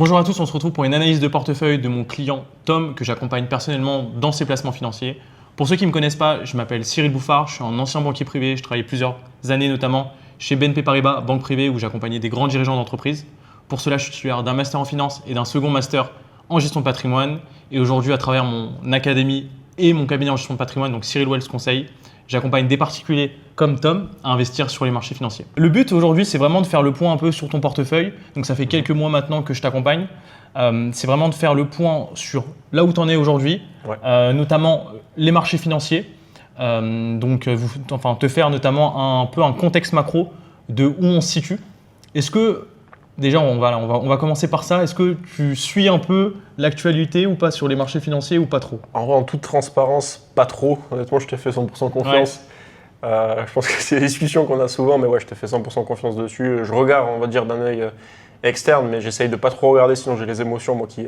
Bonjour à tous, on se retrouve pour une analyse de portefeuille de mon client Tom que j'accompagne personnellement dans ses placements financiers. Pour ceux qui ne me connaissent pas, je m'appelle Cyril Bouffard, je suis un ancien banquier privé, je travaille plusieurs années notamment chez BNP Paribas, banque privée où j'accompagnais des grands dirigeants d'entreprise. Pour cela, je suis titulaire d'un master en finance et d'un second master en gestion de patrimoine. Et aujourd'hui, à travers mon académie et mon cabinet en gestion de patrimoine, donc Cyril Wealth Conseil, j'accompagne des particuliers comme Tom à investir sur les marchés financiers. Le but aujourd'hui, c'est vraiment de faire le point un peu sur ton portefeuille. Donc ça fait quelques mois maintenant que je t'accompagne. C'est vraiment de faire le point sur là où tu en es aujourd'hui, notamment les marchés financiers. Te faire notamment un peu un contexte macro de où on se situe. Est-ce que, déjà on va commencer par ça, est-ce que tu suis un peu l'actualité ou pas sur les marchés financiers ou pas trop? En vrai, en toute transparence, pas trop. Honnêtement, je te fais 100% confiance. Je pense que c'est des discussions qu'on a souvent, mais ouais, je te fais 100% confiance dessus. Je regarde, on va dire, d'un œil externe, mais j'essaye de pas trop regarder, sinon j'ai les émotions moi, qui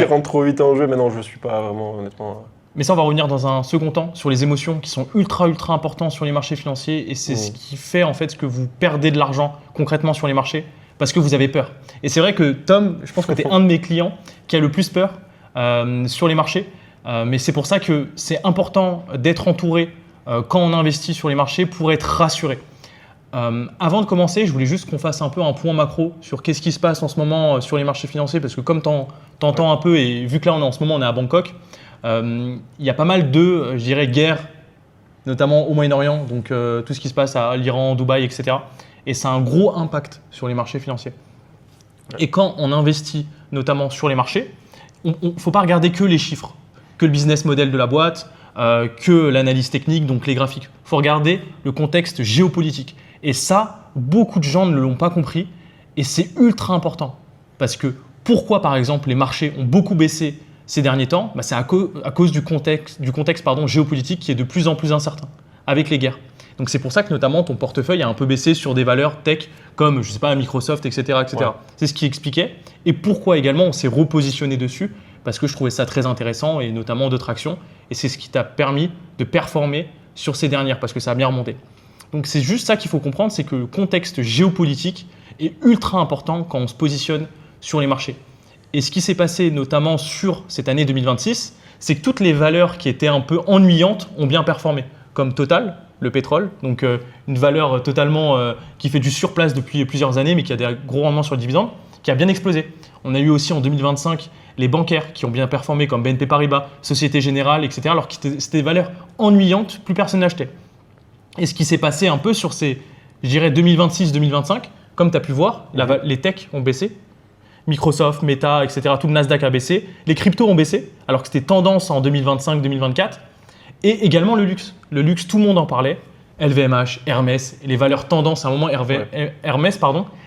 rentrent trop vite en jeu. Mais non, je ne suis pas vraiment, honnêtement. Mais ça, on va revenir dans un second temps sur les émotions qui sont ultra importants sur les marchés financiers et c'est ce qui fait en fait que vous perdez de l'argent concrètement sur les marchés parce que vous avez peur. Et c'est vrai que Tom, je pense que tu es un de mes clients qui a le plus peur sur les marchés. Mais c'est pour ça que c'est important d'être entouré quand on investit sur les marchés pour être rassuré. Avant de commencer, je voulais juste qu'on fasse un peu un point macro sur qu'est-ce qui se passe en ce moment sur les marchés financiers parce que comme tu entends un peu et vu que là en ce moment on est à Bangkok, il y a pas mal de, je dirais, guerres, notamment au Moyen-Orient, donc tout ce qui se passe à l'Iran, Dubaï, etc. Et ça a un gros impact sur les marchés financiers. Et quand on investit notamment sur les marchés, il ne faut pas regarder que les chiffres, que le business model de la boîte, que l'analyse technique, donc les graphiques. Il faut regarder le contexte géopolitique. Et ça, beaucoup de gens ne l'ont pas compris et c'est ultra important. Parce que pourquoi, par exemple, les marchés ont beaucoup baissé ces derniers temps, c'est à cause du contexte géopolitique qui est de plus en plus incertain avec les guerres. Donc c'est pour ça que notamment ton portefeuille a un peu baissé sur des valeurs tech comme Microsoft, etc. Ouais. C'est ce qui expliquait. Et pourquoi également on s'est repositionné dessus parce que je trouvais ça très intéressant et notamment d'autres actions. Et c'est ce qui t'a permis de performer sur ces dernières parce que ça a bien remonté. Donc c'est juste ça qu'il faut comprendre, c'est que le contexte géopolitique est ultra important quand on se positionne sur les marchés. Et ce qui s'est passé notamment sur cette année 2026, c'est que toutes les valeurs qui étaient un peu ennuyantes ont bien performé, comme Total, le pétrole, donc une valeur totalement qui fait du surplace depuis plusieurs années, mais qui a des gros rendements sur le dividende, qui a bien explosé. On a eu aussi en 2025 les bancaires qui ont bien performé, comme BNP Paribas, Société Générale, etc., alors que c'était des valeurs ennuyantes, plus personne n'achetait. Et ce qui s'est passé un peu sur ces, je dirais, 2026-2025, comme tu as pu voir, les techs ont baissé. Microsoft, Meta, etc., tout le Nasdaq a baissé. Les cryptos ont baissé, alors que c'était tendance en 2025-2024. Et également le luxe. Le luxe, tout le monde en parlait. LVMH, Hermès, les valeurs tendance, à un moment, Hermès,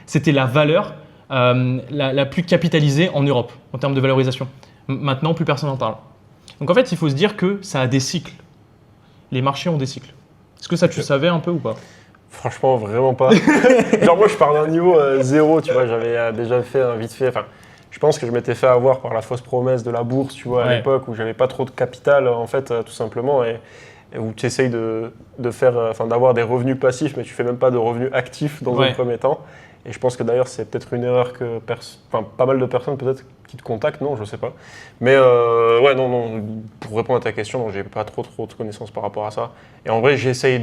c'était la valeur la plus capitalisée en Europe en termes de valorisation. Maintenant, plus personne n'en parle. Donc en fait, il faut se dire que ça a des cycles. Les marchés ont des cycles. Est-ce que ça, tu savais un peu ou pas? Franchement, vraiment pas. Genre moi, je pars d'un niveau zéro, tu vois, j'avais déjà fait vite fait. Enfin, je pense que je m'étais fait avoir par la fausse promesse de la bourse, tu vois, à l'époque où j'avais pas trop de capital, en fait, tout simplement, et où tu essayes d'avoir des revenus passifs, mais tu fais même pas de revenus actifs dans un premier temps. Et je pense que d'ailleurs, c'est peut-être une erreur que pas mal de personnes peut-être qui te contactent, non, je sais pas. Mais non, pour répondre à ta question, j'ai pas trop de connaissances par rapport à ça. Et en vrai, j'essaye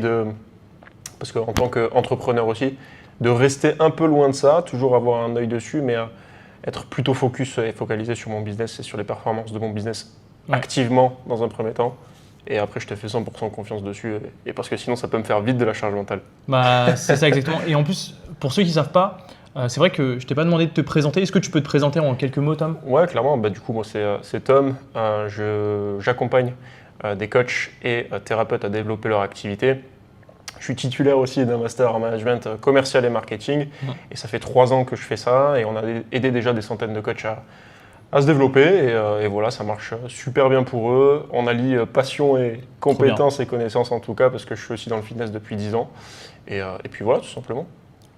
parce qu'en tant qu'entrepreneur aussi, de rester un peu loin de ça, toujours avoir un œil dessus, mais être plutôt focus et focalisé sur mon business et sur les performances de mon business activement dans un premier temps. Et après, je te fais 100% confiance dessus, et parce que sinon, ça peut me faire vite de la charge mentale. C'est ça exactement. Et en plus, pour ceux qui ne savent pas, c'est vrai que je ne t'ai pas demandé de te présenter. Est-ce que tu peux te présenter en quelques mots, Tom? Ouais, clairement. Du coup, moi, c'est Tom. J'accompagne des coachs et thérapeutes à développer leur activité. Je suis titulaire aussi d'un master en management commercial et marketing. Et ça fait 3 ans que je fais ça. Et on a aidé déjà des centaines de coachs à se développer. Et voilà, ça marche super bien pour eux. On allie passion et compétences et connaissances en tout cas, parce que je suis aussi dans le fitness depuis 10 ans. Et puis voilà, tout simplement.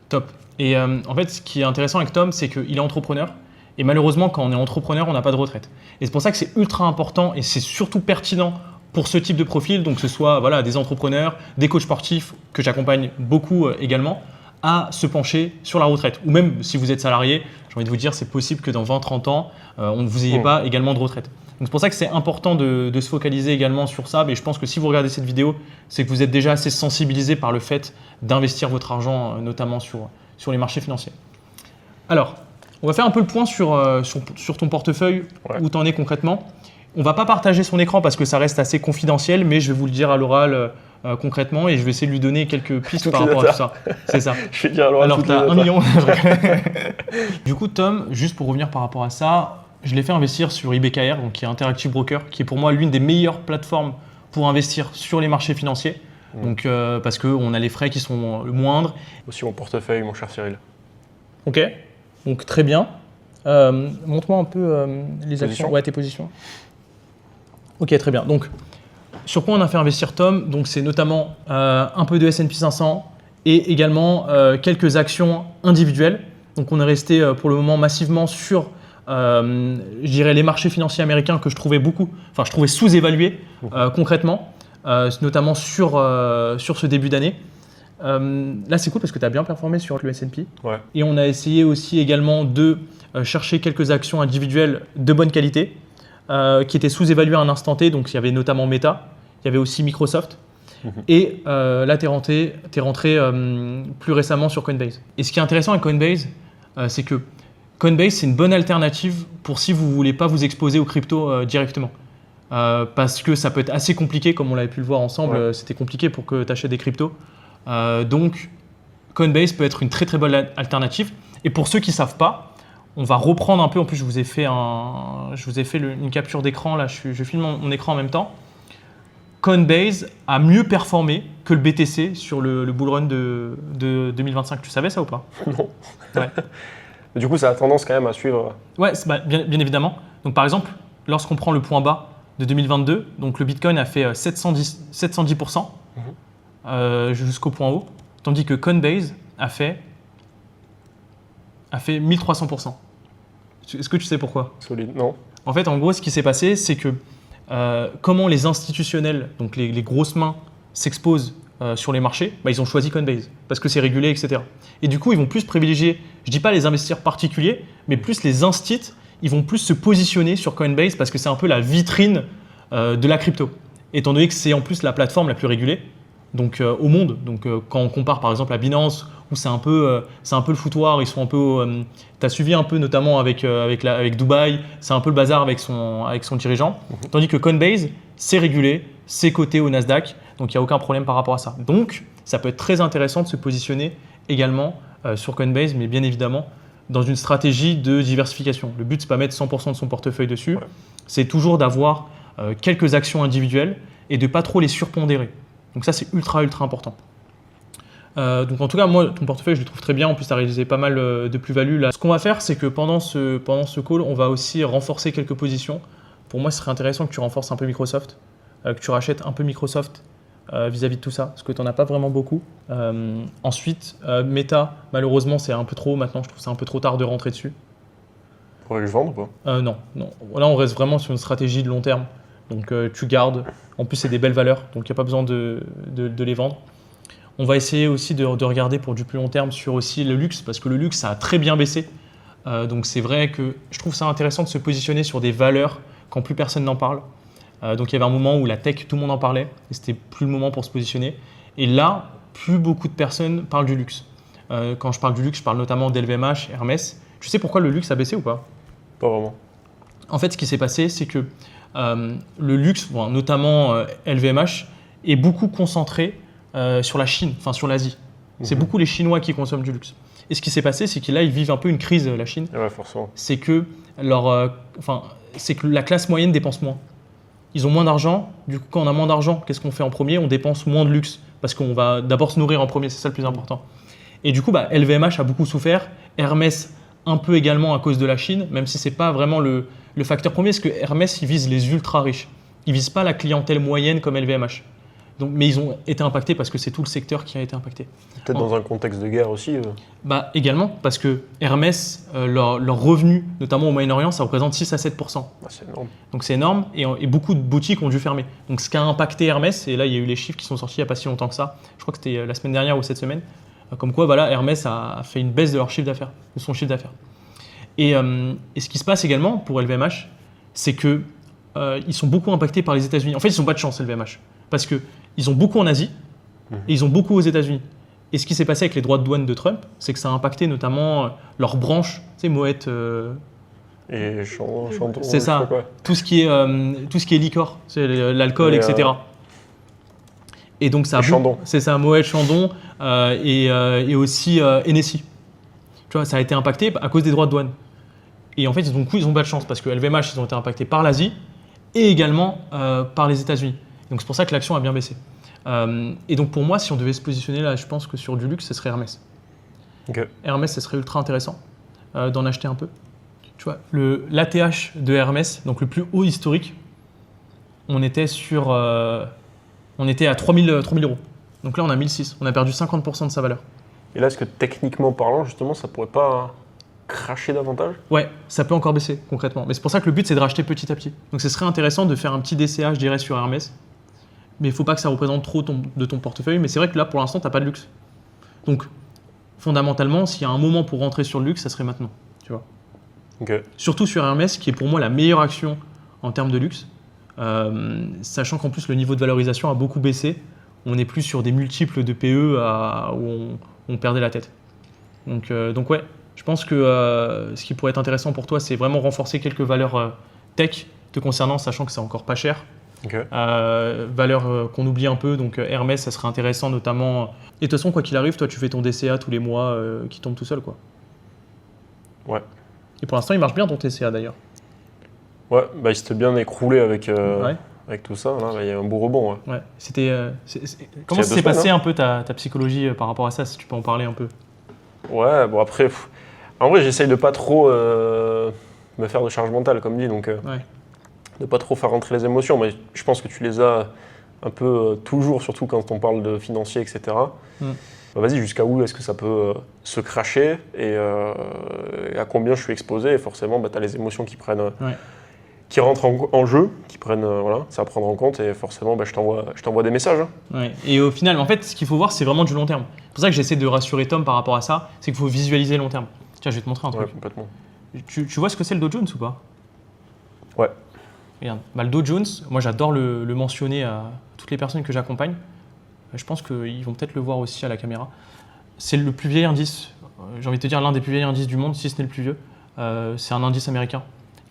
Top. Et en fait, ce qui est intéressant avec Tom, c'est qu'il est entrepreneur. Et malheureusement, quand on est entrepreneur, on n'a pas de retraite. Et c'est pour ça que c'est ultra important et c'est surtout pertinent pour ce type de profil, donc que ce soit des entrepreneurs, des coachs sportifs que j'accompagne beaucoup également, à se pencher sur la retraite. Ou même si vous êtes salarié, j'ai envie de vous dire, c'est possible que dans 20-30 ans, vous n'ayez pas également de retraite. Donc c'est pour ça que c'est important de se focaliser également sur ça. Mais je pense que si vous regardez cette vidéo, c'est que vous êtes déjà assez sensibilisé par le fait d'investir votre argent, notamment sur les marchés financiers. Alors, on va faire un peu le point sur ton portefeuille, où tu en es concrètement. On ne va pas partager son écran parce que ça reste assez confidentiel, mais je vais vous le dire à l'oral concrètement et je vais essayer de lui donner quelques pistes par rapport à tout ça. C'est ça. Je vais dire à l'oral. Alors, tu as 1 million. Du coup, Tom, juste pour revenir par rapport à ça, je l'ai fait investir sur IBKR, donc qui est Interactive Broker, qui est pour moi l'une des meilleures plateformes pour investir sur les marchés financiers. Donc, parce qu'on a les frais qui sont le moindres. Aussi mon portefeuille, mon cher Cyril. Ok, donc très bien. Montre-moi un peu les actions. Ouais, tes positions. Ok, très bien. Donc, sur quoi on a fait investir Tom? Donc, c'est notamment un peu de S&P 500 et également quelques actions individuelles. Donc, on est resté pour le moment massivement sur, je dirais, les marchés financiers américains que je trouvais je trouvais sous-évalués concrètement, notamment sur ce début d'année. Là, c'est cool parce que tu as bien performé sur le S&P. Ouais. Et on a essayé aussi également de chercher quelques actions individuelles de bonne qualité qui étaient sous-évaluées à un instant T. Donc, il y avait notamment Meta, il y avait aussi Microsoft. Et là, tu es rentré plus récemment sur Coinbase. Et ce qui est intéressant avec Coinbase, c'est que Coinbase, c'est une bonne alternative pour si vous ne voulez pas vous exposer aux cryptos directement. Parce que ça peut être assez compliqué, comme on l'avait pu le voir ensemble, c'était compliqué pour que tu achètes des cryptos. Donc, Coinbase peut être une très très bonne alternative. Et pour ceux qui ne savent pas, on va reprendre un peu. En plus, je vous ai fait une capture d'écran. Là, je filme mon écran en même temps. Coinbase a mieux performé que le BTC sur le bull run de 2025. Tu savais ça ou pas? Non. Ouais. Du coup, ça a tendance quand même à suivre. Ouais, bien évidemment. Donc, par exemple, lorsqu'on prend le point bas de 2022, donc le Bitcoin a fait 710% jusqu'au point haut, tandis que Coinbase a fait 1300%. Est-ce que tu sais pourquoi? Solide, non. En fait, en gros, ce qui s'est passé, c'est que comment les institutionnels, donc les grosses mains, s'exposent sur les marchés, ils ont choisi Coinbase parce que c'est régulé, etc. Et du coup, ils vont plus privilégier, je ne dis pas les investisseurs particuliers, mais plus les instits, ils vont plus se positionner sur Coinbase parce que c'est un peu la vitrine de la crypto. Étant donné que c'est en plus la plateforme la plus régulée au monde. Donc, quand on compare par exemple à Binance, où c'est un peu le foutoir, ils sont un peu. Tu as suivi un peu notamment avec Dubaï, c'est un peu le bazar avec son dirigeant. Tandis que Coinbase, c'est régulé, c'est coté au Nasdaq, donc il n'y a aucun problème par rapport à ça. Donc, ça peut être très intéressant de se positionner également sur Coinbase, mais bien évidemment dans une stratégie de diversification. Le but, c'est pas mettre 100% de son portefeuille dessus, c'est toujours d'avoir quelques actions individuelles et de ne pas trop les surpondérer. Donc ça, c'est ultra important. Donc en tout cas, moi, ton portefeuille, je le trouve très bien. En plus, tu as réalisé pas mal de plus-value là. Ce qu'on va faire, c'est que pendant ce call, on va aussi renforcer quelques positions. Pour moi, ce serait intéressant que tu renforces un peu Microsoft, que tu rachètes un peu Microsoft vis-à-vis de tout ça, parce que tu n'en as pas vraiment beaucoup. Ensuite, Meta, malheureusement, c'est un peu trop maintenant. Je trouve que c'est un peu trop tard de rentrer dessus. Faudrait que je vende ou pas? Non. Là, on reste vraiment sur une stratégie de long terme. Donc, tu gardes. En plus, c'est des belles valeurs, donc il n'y a pas besoin de les vendre. On va essayer aussi de regarder pour du plus long terme sur aussi le luxe, parce que le luxe, ça a très bien baissé. Donc, c'est vrai que je trouve ça intéressant de se positionner sur des valeurs quand plus personne n'en parle. Donc, il y avait un moment où la tech, tout le monde en parlait, et c'était plus le moment pour se positionner. Et là, plus beaucoup de personnes parlent du luxe. Quand je parle du luxe, je parle notamment d'LVMH, Hermès. Tu sais pourquoi le luxe a baissé ou pas? Pas vraiment. En fait, ce qui s'est passé, c'est que le luxe, notamment LVMH, est beaucoup concentré sur la Chine, enfin sur l'Asie. C'est beaucoup les Chinois qui consomment du luxe. Et ce qui s'est passé, c'est que là, ils vivent un peu une crise, la Chine. Ouais, forcément. C'est que la classe moyenne dépense moins. Ils ont moins d'argent. Du coup, quand on a moins d'argent, qu'est-ce qu'on fait en premier? On dépense moins de luxe parce qu'on va d'abord se nourrir en premier, c'est ça le plus important. Et du coup, LVMH a beaucoup souffert. Hermès, un peu également à cause de la Chine, même si ce n'est pas vraiment le facteur premier, parce que Hermès, ils visent les ultra riches. Ils ne visent pas la clientèle moyenne comme LVMH. Donc, mais ils ont été impactés parce que c'est tout le secteur qui a été impacté. Peut-être dans un contexte de guerre aussi. Également, parce que Hermès, leur revenu, notamment au Moyen-Orient, ça représente 6 à 7%. C'est énorme. Donc c'est énorme et beaucoup de boutiques ont dû fermer. Donc ce qui a impacté Hermès, et là il y a eu les chiffres qui sont sortis il n'y a pas si longtemps que ça, je crois que c'était la semaine dernière ou cette semaine, Comme quoi, voilà, Hermès a fait une baisse de leur chiffre d'affaires, de son chiffre d'affaires. Et ce qui se passe également pour LVMH, c'est que ils sont beaucoup impactés par les États-Unis. En fait, ils n'ont pas de chance, LVMH, parce qu'ils ont beaucoup en Asie et ils ont beaucoup aux États-Unis. Et ce qui s'est passé avec les droits de douane de Trump, c'est que ça a impacté notamment leurs branches, tu sais, Moët. Et Chandon. C'est ça, tout ce qui est liquor, c'est l'alcool, etc. Et donc ça Chandon. C'est ça, Moët, Chandon et aussi Hennessy. Tu vois, ça a été impacté à cause des droits de douane. Et en fait, ils ont pas de chance parce que LVMH, ils ont été impactés par l'Asie et également par les États-Unis. Donc c'est pour ça que l'action a bien baissé. Et donc pour moi, si on devait se positionner là, je pense que sur du luxe, ce serait Hermès. Okay. Hermès, ce serait ultra intéressant d'en acheter un peu. Tu vois, l'ATH de Hermès, donc le plus haut historique, on était à 3000 euros. Donc là, on a 1006. On a perdu 50% de sa valeur. Et là, est-ce que techniquement parlant, justement, ça pourrait pas cracher davantage? Ouais, ça peut encore baisser concrètement. Mais c'est pour ça que le but, c'est de racheter petit à petit. Donc ce serait intéressant de faire un petit DCA, je dirais, sur Hermès. Mais il ne faut pas que ça représente trop de ton portefeuille. Mais c'est vrai que là, pour l'instant, tu n'as pas de luxe. Donc, fondamentalement, s'il y a un moment pour rentrer sur le luxe, ça serait maintenant. Tu vois. Okay. Surtout sur Hermès, qui est pour moi la meilleure action en termes de luxe. Sachant qu'en plus, le niveau de valorisation a beaucoup baissé. On n'est plus sur des multiples de PE où on perdait la tête. Donc ouais, je pense que ce qui pourrait être intéressant pour toi, c'est vraiment renforcer quelques valeurs tech te concernant, sachant que c'est encore pas cher. Okay. Valeurs qu'on oublie un peu, donc Hermès, ça serait intéressant notamment. Et de toute façon, quoi qu'il arrive, toi, tu fais ton DCA tous les mois qui tombe tout seul, quoi. Ouais. Et pour l'instant, il marche bien ton TCA d'ailleurs. Ouais, bah il s'était bien écroulé avec tout ça. Là, il y a un beau rebond. Ouais. Comment ça s'est passé un peu ta psychologie par rapport à ça, si tu peux en parler un peu? Ouais, bon après, en vrai, j'essaye de pas trop me faire de charge mentale, comme dit, donc de pas trop faire rentrer les émotions, mais je pense que tu les as un peu toujours, surtout quand on parle de financier, etc. Bah, vas-y, jusqu'à où est-ce que ça peut se cracher et à combien je suis exposé, et forcément, bah, tu as les émotions qui rentrent en jeu, qui prennent, c'est à prendre en compte, et forcément, bah, je t'envoie des messages. Hein. Ouais. Et au final, en fait, ce qu'il faut voir, c'est vraiment du long terme. C'est pour ça que j'essaie de rassurer Tom par rapport à ça, c'est qu'il faut visualiser long terme. Tiens, je vais te montrer un truc. Ouais, complètement. Tu vois ce que c'est le Dow Jones ou pas? Ouais. Regarde, le Dow Jones, moi j'adore le mentionner à toutes les personnes que j'accompagne. Je pense qu'ils vont peut-être le voir aussi à la caméra. C'est le plus vieil indice, j'ai envie de te dire l'un des plus vieils indices du monde, si ce n'est le plus vieux. C'est un indice américain.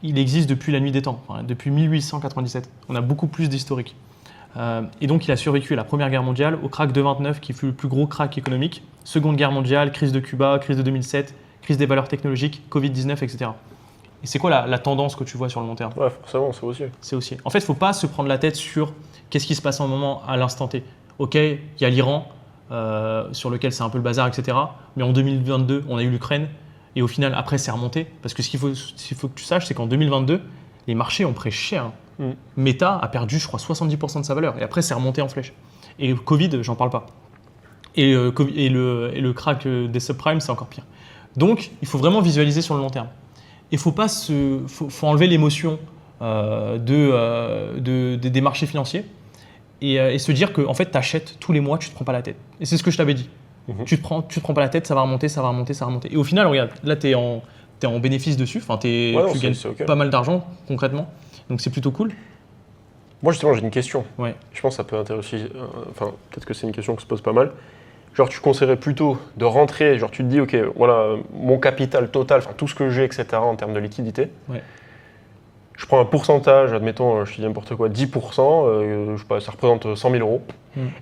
Il existe depuis la nuit des temps, depuis 1897. On a beaucoup plus d'historique. Et donc il a survécu à la Première Guerre mondiale, au krach de 29 qui fut le plus gros krach économique, Seconde Guerre mondiale, crise de Cuba, crise de 2007, crise des valeurs technologiques, Covid-19, etc. Et c'est quoi la tendance que tu vois sur le long terme? Ouais, forcément, c'est haussier. C'est haussier. En fait, il ne faut pas se prendre la tête sur qu'est-ce qui se passe en moment à l'instant T. Ok, il y a l'Iran, sur lequel c'est un peu le bazar, etc. Mais en 2022, on a eu l'Ukraine. Et au final, après, c'est remonté. Parce que ce qu'il faut que tu saches, c'est qu'en 2022, les marchés ont pris cher. Meta a perdu, je crois, 70% de sa valeur. Et après, c'est remonté en flèche. Et Covid, j'en parle pas. Et le krach des subprimes, c'est encore pire. Donc, il faut vraiment visualiser sur le long terme. Il faut enlever l'émotion des marchés financiers et se dire que en fait, tu achètes tous les mois, tu ne te prends pas la tête. Et c'est ce que je t'avais dit. Tu te prends pas la tête, ça va remonter, ça va remonter, ça va remonter. Et au final, regarde, là, tu es en bénéfice dessus. Enfin, tu gagnes pas mal d'argent concrètement. Donc, c'est plutôt cool. Moi, justement, j'ai une question. Ouais. Je pense que ça peut intéresser. Peut-être que c'est une question qui se pose pas mal. Genre, tu conseillerais plutôt de rentrer, genre tu te dis, ok, voilà, mon capital total, enfin tout ce que j'ai, etc., en termes de liquidité. Ouais. Je prends un pourcentage, admettons, je te dis n'importe quoi, 10%, je sais pas, ça représente 100 000 euros.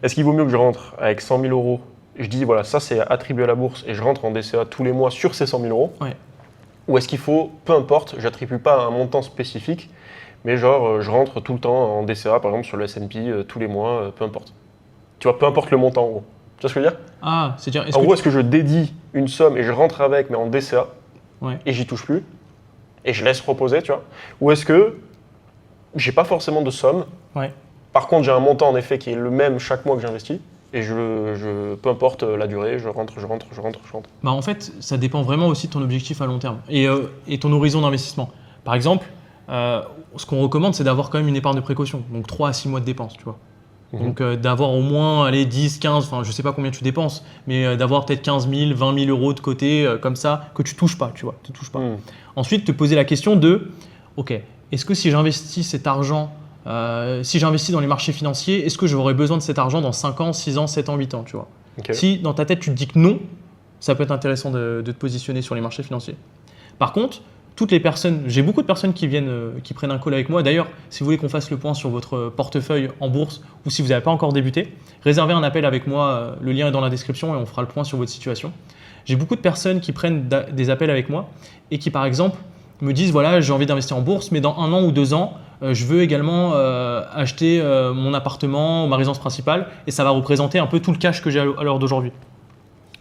Est-ce qu'il vaut mieux que je rentre avec 100 000 euros, je dis, voilà, ça c'est attribué à la bourse et je rentre en DCA tous les mois sur ces 100 000 euros? Ou est-ce qu'il faut, peu importe, j'attribue pas un montant spécifique, mais genre, je rentre tout le temps en DCA, par exemple, sur le S&P, tous les mois, peu importe. Tu vois, peu importe le montant, en gros. Tu vois ce que je veux dire? Ah, c'est-à-dire. En gros, est-ce que je dédie une somme et je rentre avec, mais en DCA, et j'y touche plus, et je laisse reposer, tu vois? Ou est-ce que j'ai pas forcément de somme, par contre j'ai un montant en effet qui est le même chaque mois que j'investis, et peu importe la durée, je rentre. Bah en fait, ça dépend vraiment aussi de ton objectif à long terme et ton horizon d'investissement. Par exemple, ce qu'on recommande, c'est d'avoir quand même une épargne de précaution, donc 3 à 6 mois de dépenses, tu vois. Donc d'avoir au moins allez, 10, 15, enfin je sais pas combien tu dépenses, mais d'avoir peut-être 15 000, 20 000 euros de côté comme ça que tu touches pas, tu vois, tu touches pas. Ensuite, te poser la question de, ok, est-ce que si j'investis cet argent, si j'investis dans les marchés financiers, est-ce que j'aurai besoin de cet argent dans 5 ans, 6 ans, 7 ans, 8 ans, tu vois. Si dans ta tête tu te dis que non, ça peut être intéressant de te positionner sur les marchés financiers. Par contre, toutes les personnes, j'ai beaucoup de personnes qui viennent, qui prennent un call avec moi. D'ailleurs, si vous voulez qu'on fasse le point sur votre portefeuille en bourse ou si vous n'avez pas encore débuté, réservez un appel avec moi. Le lien est dans la description et on fera le point sur votre situation. J'ai beaucoup de personnes qui prennent des appels avec moi et qui, par exemple, me disent voilà, j'ai envie d'investir en bourse, mais dans 1 an ou 2 ans, je veux également acheter mon appartement, ma résidence principale et ça va représenter un peu tout le cash que j'ai à l'heure d'aujourd'hui.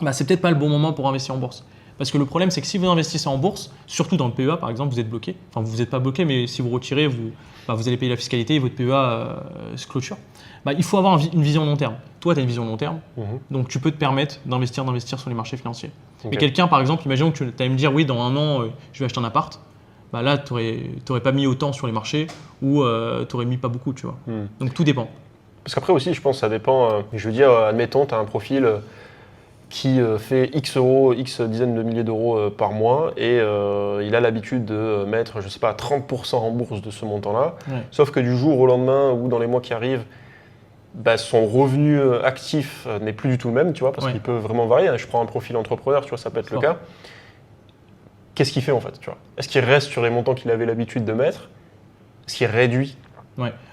Bah, c'est peut-être pas le bon moment pour investir en bourse. Parce que le problème, c'est que si vous investissez en bourse, surtout dans le PEA par exemple, vous êtes bloqué. Enfin, vous n'êtes pas bloqué, mais si vous retirez, vous allez payer la fiscalité et votre PEA se clôture. Bah, il faut avoir une vision long terme. Toi, tu as une vision long terme, donc tu peux te permettre d'investir sur les marchés financiers. Mais quelqu'un, par exemple, imaginons que tu allais me dire oui, dans 1 an, je vais acheter un appart. Bah, là, tu n'aurais pas mis autant sur les marchés ou tu n'aurais mis pas beaucoup, tu vois. Donc tout dépend. Parce qu'après aussi, je pense que ça dépend. Je veux dire, admettons, tu as un profil qui fait X euros, X dizaines de milliers d'euros par mois et il a l'habitude de mettre, je sais pas, 30% en bourse de ce montant-là. Ouais. Sauf que du jour au lendemain ou dans les mois qui arrivent, bah, son revenu actif n'est plus du tout le même, tu vois, parce qu'il peut vraiment varier. Je prends un profil entrepreneur, tu vois, ça peut être le cas. Qu'est-ce qu'il fait en fait, tu vois? Est-ce qu'il reste sur les montants qu'il avait l'habitude de mettre? Est-ce qu'il réduit?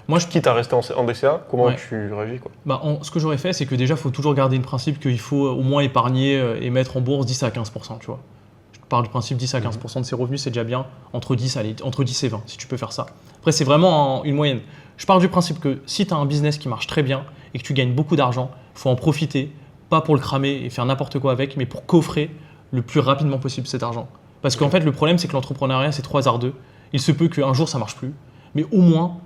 Moi, quitte à rester en DCA, comment tu réagis quoi? Bah, ce que j'aurais fait, c'est que déjà, il faut toujours garder le principe qu'il faut au moins épargner et mettre en bourse 10 à 15%, tu vois. Je parle du principe 10 à 15% de ses revenus, c'est déjà bien. Entre 10 et 20, si tu peux faire ça. Après, c'est vraiment une moyenne. Je pars du principe que si tu as un business qui marche très bien et que tu gagnes beaucoup d'argent, il faut en profiter, pas pour le cramer et faire n'importe quoi avec, mais pour coffrer le plus rapidement possible cet argent. Parce qu'en fait, le problème, c'est que l'entrepreneuriat, c'est trop hasardeux. Il se peut qu'un jour, ça ne marche plus, mais au moins,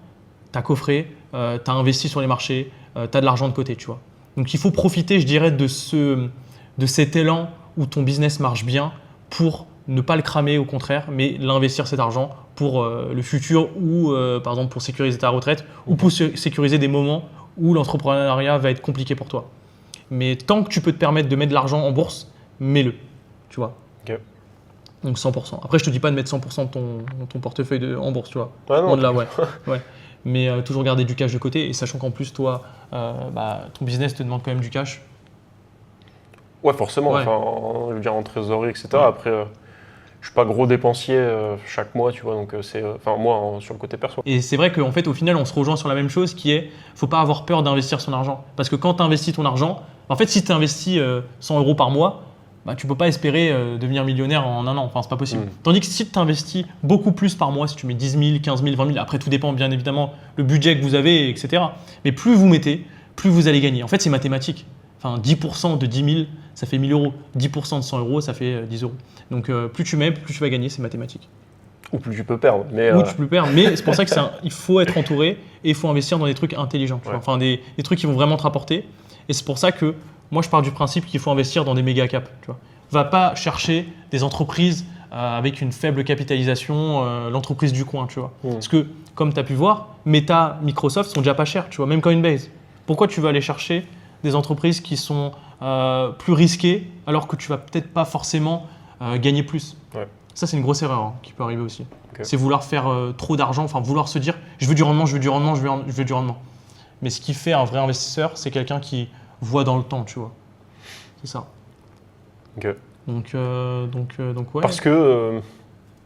tu as coffré, tu as investi sur les marchés, tu as de l'argent de côté, tu vois. Donc il faut profiter, je dirais, de cet élan où ton business marche bien pour ne pas le cramer au contraire, mais l'investir cet argent pour le futur ou par exemple pour sécuriser ta retraite ou pour sécuriser des moments où l'entrepreneuriat va être compliqué pour toi. Mais tant que tu peux te permettre de mettre de l'argent en bourse, mets-le, tu vois. Donc 100%. Après, je te dis pas de mettre 100% de ton portefeuille en bourse, tu vois. Non, de là, ouais. Mais toujours garder du cash de côté et sachant qu'en plus, toi, ton business te demande quand même du cash. Ouais, forcément. Enfin, je veux dire en trésorerie, etc. Après, je suis pas gros dépensier chaque mois, tu vois. Donc c'est, moi, sur le côté perso. Et c'est vrai qu'en fait, au final, on se rejoint sur la même chose qui est, faut pas avoir peur d'investir son argent. Parce que quand tu investis ton argent, en fait, si tu investis 100 euros par mois, bah, tu ne peux pas espérer devenir millionnaire en 1 an. Enfin, c'est pas possible. Tandis que si tu investis beaucoup plus par mois, si tu mets 10 000, 15 000, 20 000, après tout dépend bien évidemment le budget que vous avez, etc. Mais plus vous mettez, plus vous allez gagner. En fait, c'est mathématique. Enfin, 10% de 10 000, ça fait 1 000 euros. 10% de 100 euros, ça fait 10 euros. Donc, plus tu mets, plus tu vas gagner, c'est mathématique. Ou plus tu peux perdre. Ou tu peux perdre. Mais c'est pour ça qu'il faut être entouré et il faut investir dans des trucs intelligents. Tu vois. Enfin, des trucs qui vont vraiment te rapporter. Et c'est pour ça que moi, je pars du principe qu'il faut investir dans des méga caps. Tu vois. Va pas chercher des entreprises avec une faible capitalisation, l'entreprise du coin, tu vois. Parce que, comme tu as pu voir, Meta, Microsoft sont déjà pas chers, tu vois, même Coinbase. Pourquoi tu vas aller chercher des entreprises qui sont plus risquées alors que tu vas peut-être pas forcément gagner plus? Ça, c'est une grosse erreur qui peut arriver aussi. C'est vouloir faire trop d'argent, enfin vouloir se dire je veux du rendement, je veux du rendement, je veux du rendement. Mais ce qui fait un vrai investisseur, c'est quelqu'un qui voit dans le temps, tu vois. C'est ça. Donc ouais. Parce que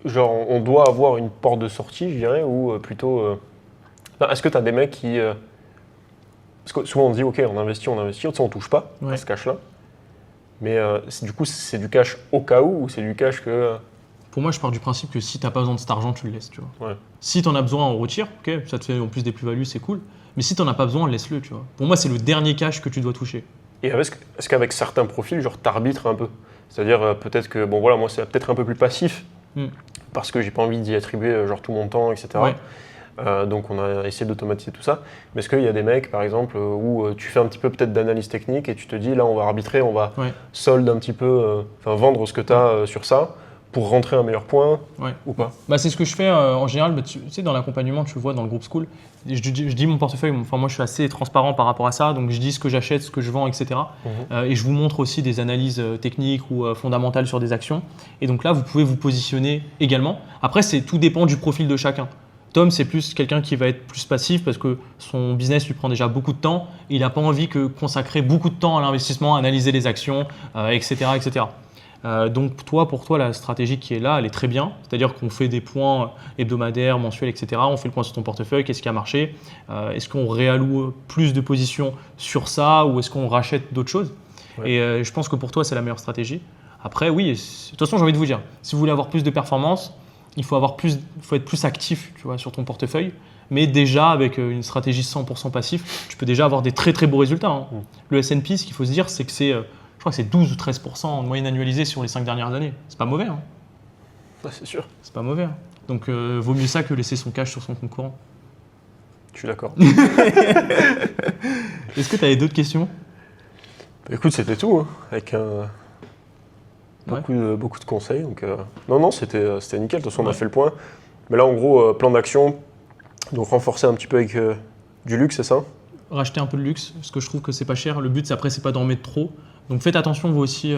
genre on doit avoir une porte de sortie, je dirais, ou plutôt. Est-ce que tu as des mecs qui. Parce que souvent on dit ok, on investit, on touche pas à ce cash-là. Mais du coup, c'est du cash au cas où c'est du cash que. Pour moi, je pars du principe que si tu n'as pas besoin de cet argent, tu le laisses, tu vois. Si tu en as besoin, on retire, ok, ça te fait en plus des plus-values, c'est cool. Mais si tu n'en as pas besoin, laisse-le, tu vois. Pour moi, c'est le dernier cash que tu dois toucher. Et est-ce qu'avec certains profils, genre, t'arbitres un peu? C'est-à-dire peut-être que, bon voilà, moi c'est peut-être un peu plus passif, parce que j'ai pas envie d'y attribuer genre tout mon temps, etc. Donc on a essayé d'automatiser tout ça. Mais est-ce qu'il y a des mecs, par exemple, où tu fais un petit peu peut-être d'analyse technique et tu te dis, là on va arbitrer, on va solde un petit peu, vendre ce que tu as sur ça, pour rentrer un meilleur point ou pas? Bah, c'est ce que je fais en général. Bah, tu sais, dans l'accompagnement, tu vois, dans le groupe School, je dis mon portefeuille. Enfin, moi, je suis assez transparent par rapport à ça. Donc, je dis ce que j'achète, ce que je vends, etc. Et je vous montre aussi des analyses techniques ou fondamentales sur des actions. Et donc là, vous pouvez vous positionner également. Après, tout dépend du profil de chacun. Tom, c'est plus quelqu'un qui va être plus passif parce que son business lui prend déjà beaucoup de temps. Et il n'a pas envie de consacrer beaucoup de temps à l'investissement, à analyser les actions, etc., etc. Donc pour toi, la stratégie qui est là, elle est très bien. C'est-à-dire qu'on fait des points hebdomadaires, mensuels, etc. On fait le point sur ton portefeuille, qu'est-ce qui a marché, est-ce qu'on réalloue plus de positions sur ça ou est-ce qu'on rachète d'autres choses. Et je pense que pour toi, c'est la meilleure stratégie. Après, oui, de toute façon, j'ai envie de vous dire, si vous voulez avoir plus de performance, il faut être plus actif, tu vois, sur ton portefeuille. Mais déjà, avec une stratégie 100% passif, tu peux déjà avoir des très très beaux résultats. Hein. Le S&P, ce qu'il faut se dire, c'est que je crois que c'est 12 ou 13% en moyenne annualisée sur les 5 dernières années. C'est pas mauvais. Hein. C'est sûr. C'est pas mauvais. Hein. Donc, vaut mieux ça que laisser son cash sur son compte courant. Je suis d'accord. Est-ce que tu avais d'autres questions? Écoute, c'était tout. Hein, avec beaucoup de conseils. Donc, non, c'était nickel. De toute façon, on a fait le point. Mais là, en gros, plan d'action. Donc, renforcer un petit peu avec du luxe, c'est ça? Racheter un peu de luxe, parce que je trouve que c'est pas cher. Le but, après, c'est pas d'en mettre trop. Donc, faites attention, vous aussi,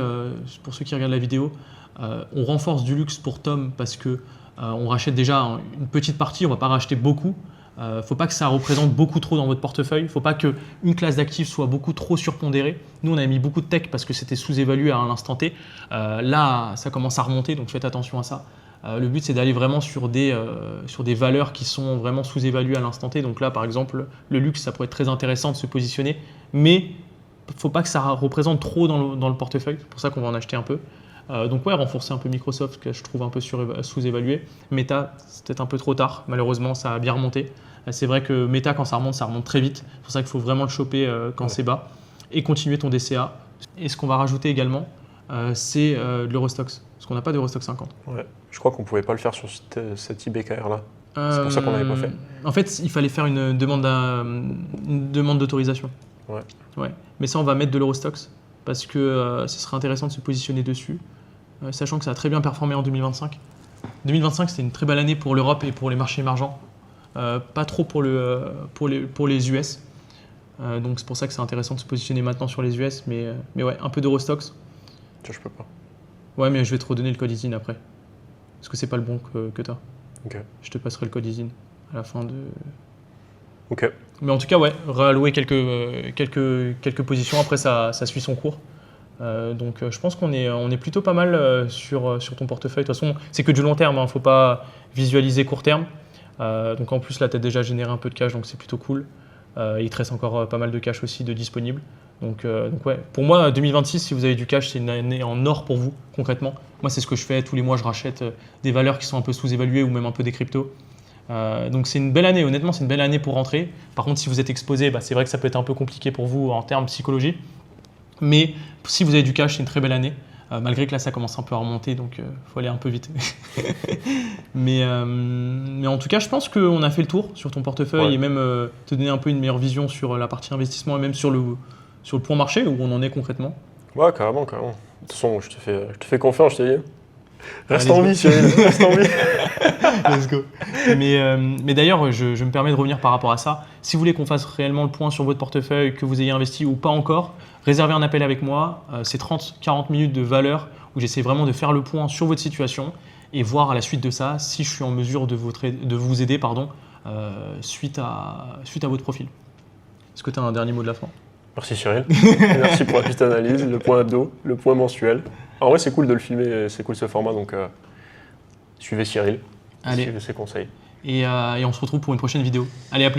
pour ceux qui regardent la vidéo. On renforce du luxe pour Tom parce que on rachète déjà une petite partie. On va pas racheter beaucoup. Faut pas que ça représente beaucoup trop dans votre portefeuille. Faut pas qu'une classe d'actifs soit beaucoup trop surpondérée. Nous, on a mis beaucoup de tech parce que c'était sous-évalué à l'instant T. Là, ça commence à remonter, donc faites attention à ça. Le but, c'est d'aller vraiment sur des valeurs qui sont vraiment sous-évaluées à l'instant T. Donc là, par exemple, le luxe, ça pourrait être très intéressant de se positionner. Mais il ne faut pas que ça représente trop dans le portefeuille. C'est pour ça qu'on va en acheter un peu. Donc renforcer un peu Microsoft, que je trouve un peu sous-évalué. Meta, c'est peut-être un peu trop tard. Malheureusement, ça a bien remonté. C'est vrai que Meta, quand ça remonte très vite. C'est pour ça qu'il faut vraiment le choper quand c'est bas. Et continuer ton DCA. Et ce qu'on va rajouter également, c'est de l'Eurostox. Parce qu'on n'a pas d'Eurostox 50. Ouais. Je crois qu'on ne pouvait pas le faire sur cette IBKR-là. C'est pour ça qu'on n'avait pas fait. En fait, il fallait faire une demande d'autorisation. Ouais. Mais ça, on va mettre de l'Eurostox parce que ce serait intéressant de se positionner dessus, sachant que ça a très bien performé en 2025. 2025, c'était une très belle année pour l'Europe et pour les marchés émergents. Pas trop pour les US. Donc c'est pour ça que c'est intéressant de se positionner maintenant sur les US. Mais ouais, un peu d'Eurostox. Ça, je peux pas. Ouais, mais je vais te redonner le code ISIN après. Parce que c'est pas le bon que tu as. Ok. Je te passerai le code ISIN à la fin de... Ok. Mais en tout cas, ouais, réallouer quelques positions. Après, ça suit son cours. Donc je pense qu'on est plutôt pas mal sur ton portefeuille. De toute façon, c'est que du long terme. Il ne faut pas visualiser court terme. Donc en plus, là, tu as déjà généré un peu de cash. Donc c'est plutôt cool. Il te reste encore pas mal de cash aussi de disponible. Donc ouais, pour moi, 2026, si vous avez du cash, c'est une année en or pour vous, concrètement. Moi, c'est ce que je fais. Tous les mois, je rachète des valeurs qui sont un peu sous-évaluées ou même un peu des cryptos. Donc c'est une belle année, honnêtement, c'est une belle année pour rentrer. Par contre, si vous êtes exposé, c'est vrai que ça peut être un peu compliqué pour vous en termes de psychologie. Mais si vous avez du cash, c'est une très belle année. Malgré que là, ça commence un peu à remonter, donc il faut aller un peu vite. mais en tout cas, je pense qu'on a fait le tour sur ton portefeuille et même te donner un peu une meilleure vision sur la partie investissement et même sur le point marché où on en est concrètement. Ouais, carrément. De toute façon, je te fais confiance, je t'ai dit. Reste en vie, Cyril, reste en vie. Let's go. Mais d'ailleurs, je me permets de revenir par rapport à ça. Si vous voulez qu'on fasse réellement le point sur votre portefeuille, que vous ayez investi ou pas encore, réservez un appel avec moi. C'est 30-40 minutes de valeur où j'essaie vraiment de faire le point sur votre situation et voir à la suite de ça si je suis en mesure de vous aider suite à votre profil. Est-ce que tu as un dernier mot de la fin? Merci Cyril. Merci pour la petite analyse, le point hebdo, le point mensuel. En vrai, c'est cool de le filmer, c'est cool ce format, donc suivez Cyril, suivez ses conseils. Et on se retrouve pour une prochaine vidéo. Allez, à plus.